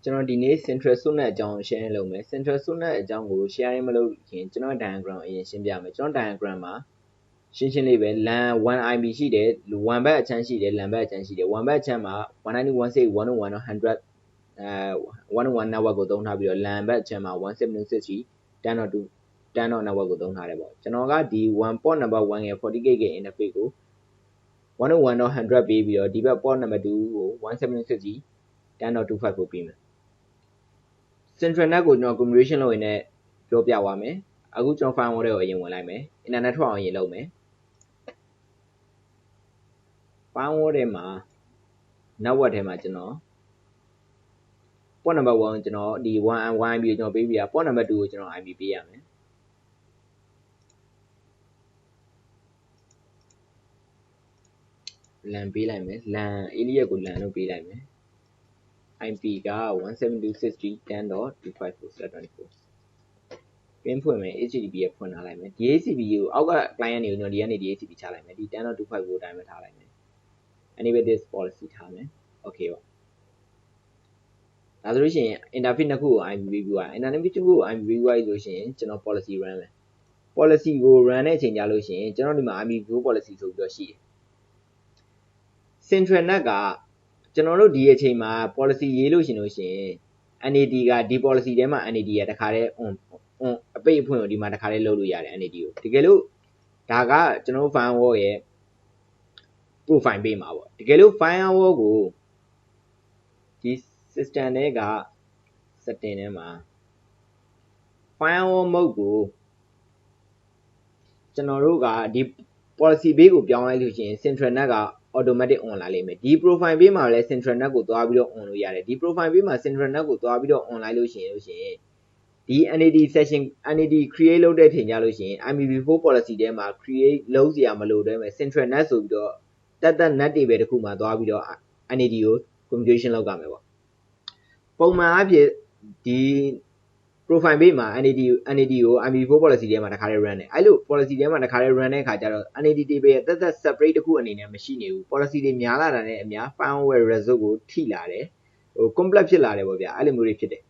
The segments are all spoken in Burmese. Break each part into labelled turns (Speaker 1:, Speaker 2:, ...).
Speaker 1: ကျွန်တော်ဒီနေ့ central subnet အကြောင်း share လုပ်မယ် central subnet အကြောင်းကို share မလုပ်ခင်ကျွန်တော် diagram အရင်ရှင်းပြမယ်ကျွန်တော် diagram မှာရှင်းလေးပဲ LAN 1IP ရှိတယ် 1 ဘက်အချမ်းရှိတယ် LAN ဘက်အချမ်းရှိတယ် 1 ဘက်အချမ်းမှာ 192.168.101 101 network ကိုသုံးထားပြီးတော့ LAN ဘက်အချမ်းမှာ 176 10.2 network ကိုသုံးထားတယ်ပေါ့ကျွန်တော်ကဒီ 1 port number 1 ရဲ့ 40kk interface ကို 101.100 ပေးပြီးတော့ဒီဘက် port number 2 ကို 176 10.25 ကိုပေးမယ်Central Net ကိုကျွန်တော် configuration လုပ်ရင်လည်းပြောပြသွားမယ်အခုကျွန်တော် firewall တွေကိုအရင်ဝင်လိုက်မယ် internet ထွက်အောင်အရင်လုပ်မယ် firewall ထဲမှာ network ထဲမှာကျွန်တော် port number 1 ကိုကျွန်တော်ဒီ 1IP ကိုကျွန်တော်ပေးပြီးတာ port number 2 ကိုကျွန်တော် IP ပေးရမယ် LAN ပေးလိုက်မယ် LAN area ကို LAN လို့ပေးလိုက်မယ် IP က 172.10.25/24 pin ဖွင့်မယ် HTTP ရဖွင့်ထားလိုက်မယ် DHCP ကိုအောက်က client တွေကိုကျွန်တော်ဒီကနေ DHCP ချလိုက်မယ်ဒီ 10.25 ကိုအတိုင်းပဲထားလိုက်မယ် enable this policy ထားမယ် okay ပေါ့ဒါဆိုလို့ရှိရင် interface နှစ်ခုကို IP ပေးပြီးသွား interface တစ်ခုကို IP ပေးပြီးသွားဆိုရှင်ကျွန်တော် policy run မယ် policy ကို run တဲ့အချိန်ကြလို့ရှိရင်ကျွန်တော်ဒီမှာ IP4 policy ဆိုပြီးတော့ရှိတယ် Central Net ကကျွန်တော်တို့ဒီအချိန်မှာ policy ရေးလို့ရှင်လို့ရှိရင် NAT ကဒီ policy ထဲမှာ NAT ကတခါတည်း on အပိတ်အဖွင့်ကိုဒီမှာတခါတည်းလုပ်လို့ရတယ် NAT ကိုတကယ်လို့ဒါကကျွန်တော်တို့ firewall ရဲ့ profile ပေးမှာပေါ့တကယ်လို့ firewall ကိုဒီ system ထဲက setting ထဲမှာ firewall mode ကိုကျွန်တော်တို့ကဒီ policy ဘေးကိုပြောင်းလိုက်လို့ရှိရင် Central Net က automatic on လာလိမ့်မယ်ဒီ profile ဘေးမှာလည်း Central Net ကိုသွားပြီးတော့ on လို့ရတယ်ဒီ profile ဘေးမှာ Central Net ကိုသွားပြီးတော့ on လိုက်လို့ရှိရင်ဒီ NAT session NAT create လုပ်တဲ့ချိန်ကြလို့ရှိရင် IPv4 policy ထဲမှာ create လုပ်စရာမလိုတော့မယ် Central Net ဆိုပြီးတော့တတ် net တွေပဲတစ်ခုမှသွားပြီးတော့ NAT ကို configuration လုပ်ကြမယ်ပေါ့ပုံမှန်အဖြစ်ဒီ profile ဘေးမှာ NAT ကို IPv4 policy ထဲမှာတခါတည်း run တယ်အဲ့လို policy ထဲမှာတခါတည်း run တဲ့အခါကျတော့ NAT table ရဲ့တတ် separate တစ်ခုအနေနဲ့မရှိနေဘူး policy တွေများလာတာနဲ့အများ firewall result ကိုထိလာတယ်complex ဖြစ်လာတယ်ပေါ့ဗျာအဲ့လိုမျိုးတွေဖြစ်တယ်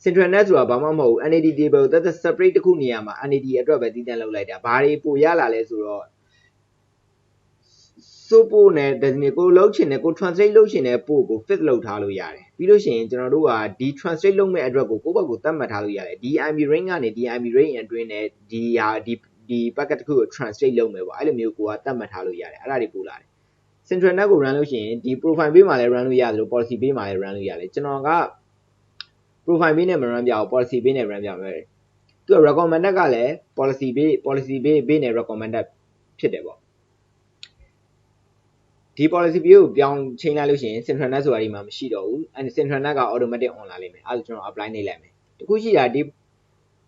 Speaker 1: Central Net ဆိုတာဘာမှမဟုတ်ဘူး NAT table ကိုတတ် separate တစ်ခုနေရာမှာ NAT အတွက်ပဲတည်တံ့လုပ်လိုက်တာဘာတွေပိုရလာလဲဆိုတော့ support နဲ့ designate ကိုလုပ်ချင်တယ်ကို translate လုပ်ချင်တဲ့ပို့ကို fix လုပ်ထားလို့ရတယ်ပြီးလို့ရှိရင်ကျွန်တော်တို့ကဒီ translate လုပ်မဲ့အတွက်ကိုကိုယ့်ဘက်ကိုသတ်မှတ်ထားလို့ရတယ်ဒီ IP range ကနေဒီ IP range အတွင်းနဲ့ဒီ packet တစ်ခုကို translate လုပ်မယ်ပေါ့အဲ့လိုမျိုးကိုကသတ်မှတ်ထားလို့ရတယ်အဲ့ဒါတွေပို့လာတယ် Central Net ကို run လို့ရှိရင်ဒီ profile ဘေးမှာလည်း run လို့ရတယ်လို့ policy ဘေးမှာလည်း run လို့ရတယ်ကျွန်တော်က profile ဘေးနဲ့မ run ပြအောင် policy ဘေးနဲ့ run ပြမယ်သူက recommended ကလည်း policy ဘေးနဲ့ recommended ဖြစ်တယ်ပေါ့ဒီ policy ဘေးကိုပြောင်းချိန်လိုက်လို့ရှိရင် Central Net ဆိုတာဒီမှာမရှိတော့ဘူး Central Net က automatic on လာလိမ့်မယ်အဲ့ဒါကျွန်တော် apply နေလိုက်မယ်တခုရှိတာဒီ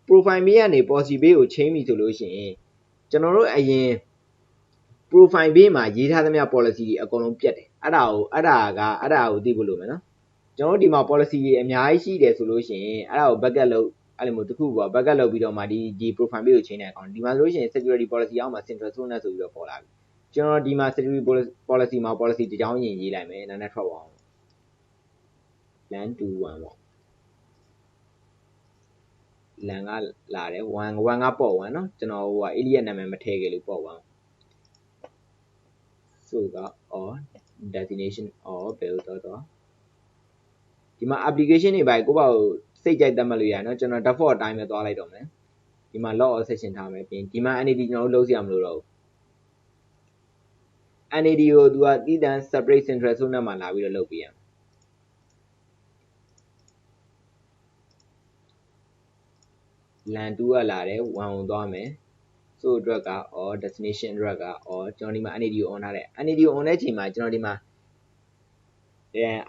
Speaker 1: profile ဘေးကနေ policy ဘေးကိုချိန်ပြီဆိုလို့ရှိရင်ကျွန်တော်တို့အရင် profile ဘေးမှာရေးထားသမျှ policy တွေအကုန်လုံးပြတ်တယ်အဲ့ဒါကိုသိဖို့လိုမယ်နော်ကျွန်တော်တို့ဒီမှာ policy တွေအများကြီးရှိတယ်ဆိုလို့ရှိရင်အဲ့ဒါကို backup လုပ်အဲ့လိုမျိုးတစ်ခုပေါ့ backup လုပ်ပြီးတော့မှဒီ profile ဘေးကိုချိန်နိုင်အောင်ဒီမှာဆိုလို့ရှိရင် security policy အောက်မှာ Central Subnet ဆိုပြီးတော့ပေါ်လာပြီကျွန်တော်ဒီမှာ security policy မှာ policy တစ်ကြောင်းရင်ရေးလိုက်မယ်နားနဲ့ထွက်ပါအောင် LAN 21ပေါ့ LAN ကလာတယ်1ကပေါ့1เนาะကျွန်တော်ဟိုက alias နာမည်မထည့်ခဲ့လို့ပေါ့1ဆိုက or destination or ဘယ်လိုတော့ဒီမှာ application တွေပါကိုယ့်ဘာကိုစိတ်ကြိုက်သတ်မှတ်လို့ရတယ်เนาะကျွန်တော် default အတိုင်းပဲသွားလိုက်တော့မယ်ဒီမှာ log out section ထားမယ်ပြီးဒီမှာ NAT ကျွန်တော်တို့လုပ်စရာမလိုတော့ဘူး NAT ကိုသူကတည်တံ့ separate Central Subnet မှာလာပြီးတော့လုပ်ပေးရမယ် LAN 2ကလာတယ်1ကိုသွားမယ်ဆိုအတွက်က or destination အတွက်က or ကျွန်တော်ဒီမှာ NAT ကို on ထားတယ် NAT ကို on တဲ့အချိန်မှာကျွန်တော်ဒီမှာ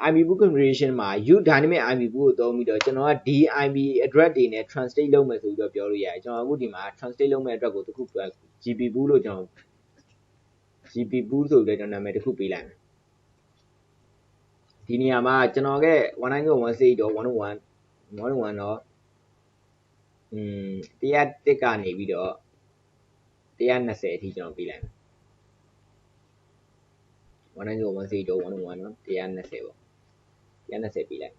Speaker 1: IP book configuration မှာ use dynamic IP book ကိုသုံးပြီးတော့ကျွန်တော်ကဒီ IP address တွေနဲ့ translate လုပ်မယ်ဆိုပြီးတော့ပြောလို့ရတယ်ကျွန်တော်အခုဒီမှာ translate လုပ်မဲ့အတွက်ကိုတစ်ခု GP book လို့ကျွန်တော် GP book ဆိုပြီးတော့နာမည်တစ်ခုပေးလိုက်မယ်ဒီနေရာမှာကျွန်တော်က 192.168.101 တော့101ကနေပြီးတော့120အထိကျွန်တော်ပေးလိုက်မယ်192.168.101 เนาะ120ပေါ့120ပေးလိုက်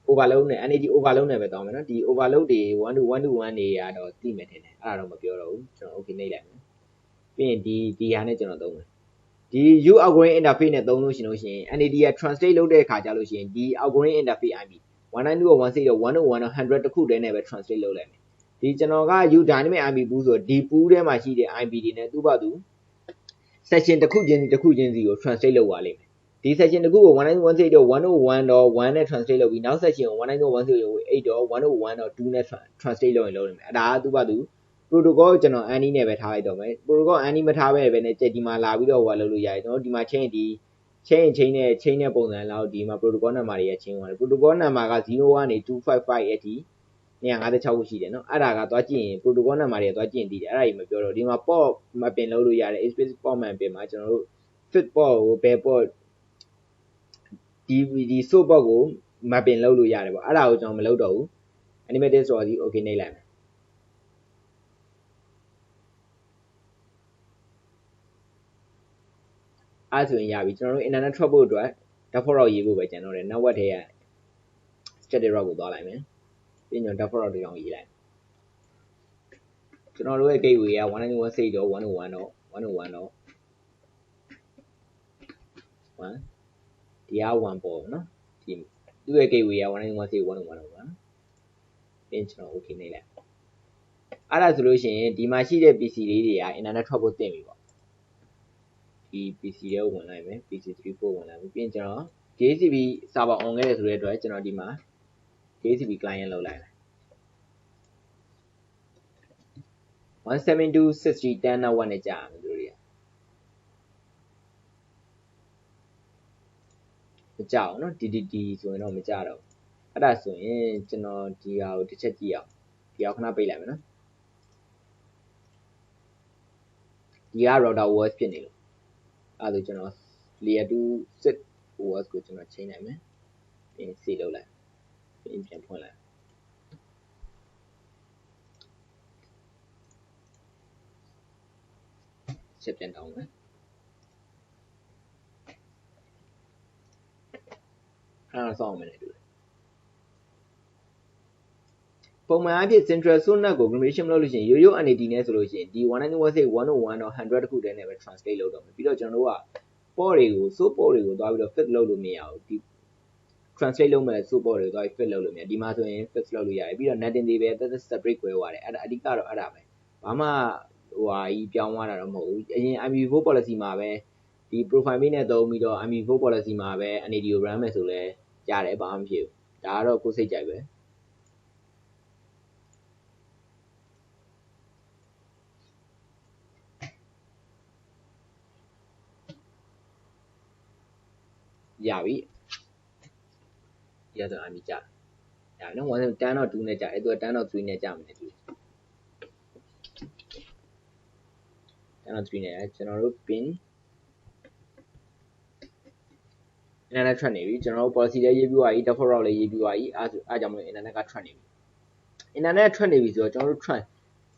Speaker 1: overload နဲ့ NAD overload နဲ့ပဲတောင်းမယ်နော်ဒီ overload တွေ1 to 1 တွေကတော့သိမယ်ထင်တယ်အဲ့ဒါတော့မပြောတော့ဘူးကျွန်တော် okay နှိပ်လိုက်မယ်ပြီးရင်ဒီဟာနဲ့ကျွန်တော်သုံးမယ်ဒီ U algorithm interface နဲ့သုံးလို့ရှိရင် NAD က translate လုပ်တဲ့အခါကျလို့ရှိရင်ဒီ algorithm interface IP 192.168.101 100တခုတည်းနဲ့ပဲ translate လုပ်လိုက်မယ်ဒီကျွန်တော်က U dynamic IP pool ဆိုတော့ဒီ pool ထဲမှာရှိတဲ့ IP တွေနဲ့သူ့ဘာသူ section တစ်ခုချင်းစီကို translate လုပ်ပါလိမ့်မယ်ဒီ section တစ်ခုကို 192.168.101.1 နဲ့ translate လုပ်ပြီးနောက် section ကို 192.168.101.2 နဲ့ translate လုပ်ရင်လုပ်နိုင်မယ်အဲ့ဒါကသူ့ဘာသူ protocol ကိုကျွန်တော် ANI နဲ့ပဲထားလိုက်တော့မယ် protocol ANI မထားပဲနဲ့ဒီမှာလာပြီးတော့ဟိုလုပ်လို့ရတယ်ကျွန်တော်ဒီမှာ chain နဲ့ပုံစံလောက်ဒီမှာ protocol number တွေရဲ့ chain ပါတယ် protocol number က0ကနေ255အထိ256ခုရှိတယ်နော်အဲ့ဒါကသွားကြည့်ရင် protocol number တွေသွားကြည့်ရင်သိတယ်အဲ့ဒါကြီးမပြောတော့ဒီမှာ port မပင်လုပ်လို့ရတယ် explicit port မပင်မှာကျွန်တော်တို့ fit port ကိုဘယ် port ဒီ source port ကိုမပင်လုပ်လို့ရတယ်ပေါ့အဲ့ဒါကိုကျွန်တော်မလုပ်တော့ဘူး animated source ကြီး okay နှိပ်လိုက်မယ်အဲ့ဆိုရင်ရပြီကျွန်တော်တို့ internet ထွက်ဖို့အတွက် default route ရေးဖို့ပဲကျန်တော့တယ် network ထဲက static route ကိုသွားလိုက်မယ်ပြီးရင် default route တစ်ကြောင်းရေးလိုက်ကျွန်တော်တို့ရဲ့ gateway က 192.168.101.101.1ဒီက1ပေါ်နော်ဒီသူ့ရဲ့ gateway က 192.168.101.1ပြီးရင်ကျွန်တော် okay နှိပ်လိုက်အဲ့ဒါဆိုလို့ရှိရင်ဒီမှာရှိတဲ့ PC လေးတွေက internet ထွက်ဖို့သင့်ပြီပေါ့ဒီ PC တွေကိုဝင်လိုက်မယ် PC34 ဝင်လိုက်ပြီပြီးရင်ကျွန်တော် JCP server on ခဲ့တယ်ဆိုတဲ့အတွက်ကျွန်တော်ဒီမှာ JCP client လောက်လိုက်မယ်172.60.10 network နဲ့ကြာမယ်တို့တွေကမကြောက်နော် DDD ဆိုရင်တော့မကြတော့အဲ့ဒါဆိုရင်ကျွန်တော်ဒီဟာကိုတစ်ချက်ကြည့်အောင်ဒီအောင်ခဏပိတ်လိုက်မယ်နော်ဒီက router OS ဖြစ်နေလို့အဲ့ဒါဆိုကျွန်တော် layer 2 sit OS ကိုကျွန်တော်ချိန်နိုင်မယ်ပြီးရင် save လုပ်လိုက်ပြီးရင်ပြန်ဖွင့်လိုက်ချက်ပြန်တောင်းမယ်အဲ့ဒါစောင့်မယ်လေတူတယ်ပုံမှန်အဖြစ် central source net ကို configuration မလုပ်လို့ရှိရင်ရိုးရိုး NAD နဲ့ဆိုလို့ရှိရင်ဒီ 192.168.101.100တခုတည်းနဲ့ပဲ translate လုပ်တော့မယ်ပြီးတော့ကျွန်တော်တို့က port တွေကို source port တွေကိုသွားပြီးတော့ fit လုပ်လို့မရဘူးဒီ translate လုပ်မဲ့ source port တွေကိုသွားပြီး fit လုပ်လို့မရဒီမှာဆိုရင် fit လုပ်လို့ရတယ်ပြီးတော့ netting တွေပဲ separate ခွဲသွားတယ်အဲ့ဒါအဓိကတော့အဲ့ဒါပဲဘာမှဟိုဟာကြီးပြောင်းသွားတာတော့မဟုတ်ဘူးအရင် IPv4 policy မှာပဲဒီ profile page နဲ့သုံးပြီးတော့ IPv4 policy မှာပဲ NAD ကို run မယ်ဆိုလဲရတယ်ဘာမှမဖြစ်ဘူးဒါကတော့ကိုယ်စိတ်ကြိုက်ပဲရပြီရတော့အမိကြရနော်10.2နဲ့ကြအဲ့သူက10.3နဲ့ကြမယ်တူ10.3နဲ့ကျွန်တော်တို့ pin internet ထွက်နေပြီကျွန်တော်တို့ policy လေးရေးပြီးသွားပြီ default route လေးရေးပြီးသွားပြီအားကြောင့်မလို့ internet ကထွက်နေပြီ internet ထွက်နေပြီဆိုတော့ကျွန်တော်တို့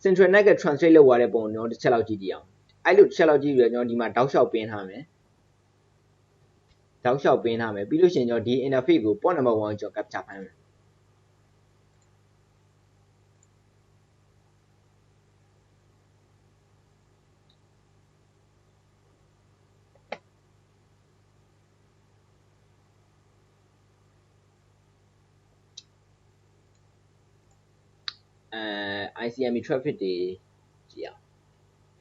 Speaker 1: central net က translate လုပ်သွားတဲ့ပုံကျွန်တော်တစ်ချက်လောက်ကြည့်ကြည့်အောင်အဲ့လိုတစ်ချက်လောက်ကြည့်ပြီးတော့ကျွန်တော်ဒီမှာတောက်လျှောက်ပင်းထားမယ်တောက်လျှောက်ပင်းထားမယ်ပြီးလို့ရှိရင်ကျွန်တော်ဒီ interface ကို port number 1ကိုကျွန်တော် capture ဖမ်းမယ်ICME traffic တွေကြည့်အောင်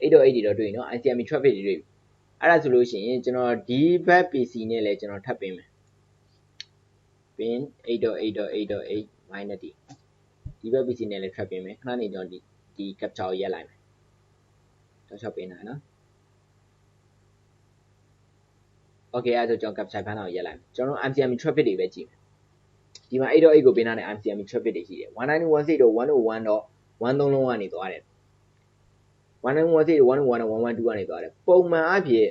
Speaker 1: 8.8တော့တွေ့နော် ICME traffic တွေတွေ့အဲ့ဒါဆိုလို့ရှိရင်ကျွန်တော်ဒီ back PC နဲ့လည်းကျွန်တော်ထပ်ပင်းမယ် pin 8.8.8.8 minus d ဒီ back PC နဲ့လည်းထပ်ပင်းမယ်ခဏနေကျွန်တော်ဒီ capture ကိုရက်လိုက်မယ်တော့ချက်ပင်းနိုင်နော် okay အဲ့ဒါဆိုကျွန်တော် capture ဖမ်းတာကိုရက်လိုက်မယ်ကျွန်တော်တို့ ICME traffic တွေပဲကြည့်မယ်ဒီမှာ 8.8 ကိုပင်းထားတဲ့ ICME traffic တွေရှိတယ် 192.168.101.1 လုံးကနေသွားတယ် 192.168.101.112 ကနေသွားတယ်ပုံမှန်အဖြစ်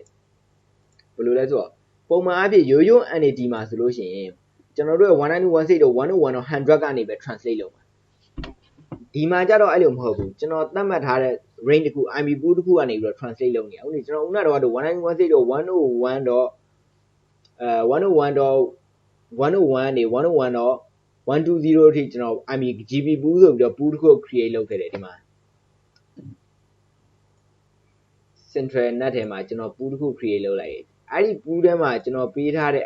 Speaker 1: ဘယ်လိုလဲဆိုတော့ပုံမှန်အဖြစ်ရိုးရိုး NAD မှာဆိုလို့ရှိရင်ကျွန်တော်တို့ရဲ့ 192.168.101.100 ကနေပဲ translate လုပ်မှာဒီမှာကြတော့အဲ့လိုမဟုတ်ဘူးကျွန်တော်သတ်မှတ်ထားတဲ့ range တစ်ခု IP pool တစ်ခုကနေပြီးတော့ translate လုပ်နေအောင်ကျွန်တော်ဦးနာတော့ 192.168.101.101 နေ 101. 120ထိကျွန်တော် I mean GB pool ဆိုပြီးတော့ pool တစ်ခု create လုပ်ခဲ့တယ်ဒီမှာ central net ထဲမှာကျွန်တော် pool တစ်ခု create လုပ်လိုက်အဲ့ဒီ pool ထဲမှာကျွန်တော်ပေးထားတဲ့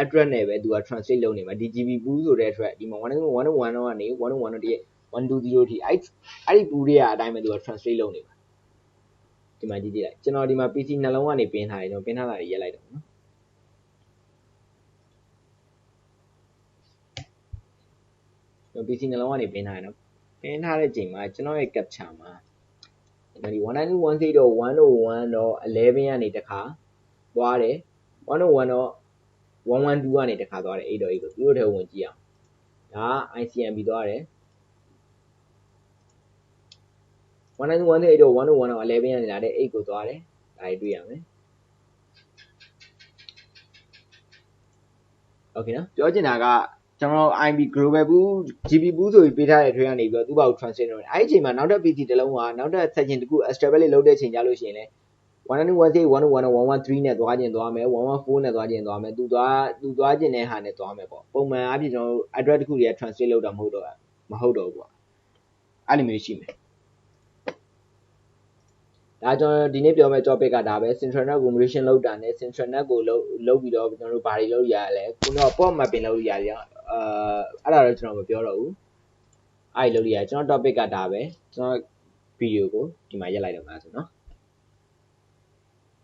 Speaker 1: address နဲ့ပဲသူက translate လုပ်နေမှာဒီ GB pool ဆိုတဲ့ address ဒီမှာ101တော့ကနေ101တော့ဒီ120ထိအဲ့ဒီ pool တွေကအတိုင်းပဲသူက translate လုပ်နေမှာဒီမှာကြည့်လိုက်ကျွန်တော်ဒီမှာ PC နှလုံးကနေပင်းထားတယ်ကျွန်တော်ပင်းထားတာတွေရက်လိုက်တော့နော်ကျွန်တော် PC နှလုံးကနေပင်းထားတယ်နော်ပင်းထားတဲ့ချိန်မှာကျွန်တော်ရဲ့ capture မှာဒီ 192.168.101 တော့11ကနေတခါသွားတယ်101တော့112ကနေတခါသွားတယ်8တော့8ကိုသူတို့ထဲဝင်ကြည့်အောင်ဒါ ICMP သွားတယ်192.168.101တော့11ကနေလာတဲ့8ကိုသွားတယ်ဒါတွေတွေ့ရမယ်โอเคနော်ပြောချင်တာကကျွန်တော် IB global pool GB pool ဆိုပြီးပေးထားတဲ့ထွေးကနေပြီးတော့သူ့ဘာကို translate လုပ်တယ်အဲ့ဒီအချိန်မှာနောက်ထပ် PC တစ်လုံးကနောက်ထပ် section တစ်ခု establish လုပ်တဲ့အချိန်ကြလို့ရှိရင်လည်း192.168.101 နဲ့သွားခြင်းသွားမယ်114နဲ့သွားခြင်းသွားမယ်သူသွားခြင်းတဲ့ဟာနဲ့သွားမယ်ပေါ့ပုံမှန်အားဖြင့်ကျွန်တော်တို့ address တစ်ခုတွေက translate လုပ်တာမဟုတ်တော့ဘူးပေါ့အဲ့လိုမျိုးရှိမယ်ဒါကျွန်တော်ဒီနေ့ပြောမယ့် topic ကဒါပဲ central net combination လုပ်တာနဲ့ central net ကိုလုပ်ပြီးတော့ကျွန်တော်တို့ဘာတွေလုပ်ရလဲခုနက port mapping လုပ်ရရအဲ့ဒါတော့ကျွန်တော်မပြောတော့ဘူးအဲ့ဒီလုပ်ရကျွန်တော် topic ကဒါပဲကျွန်တော် video ကိုဒီမှာရက်လိုက်တော့မှာဆိုနော်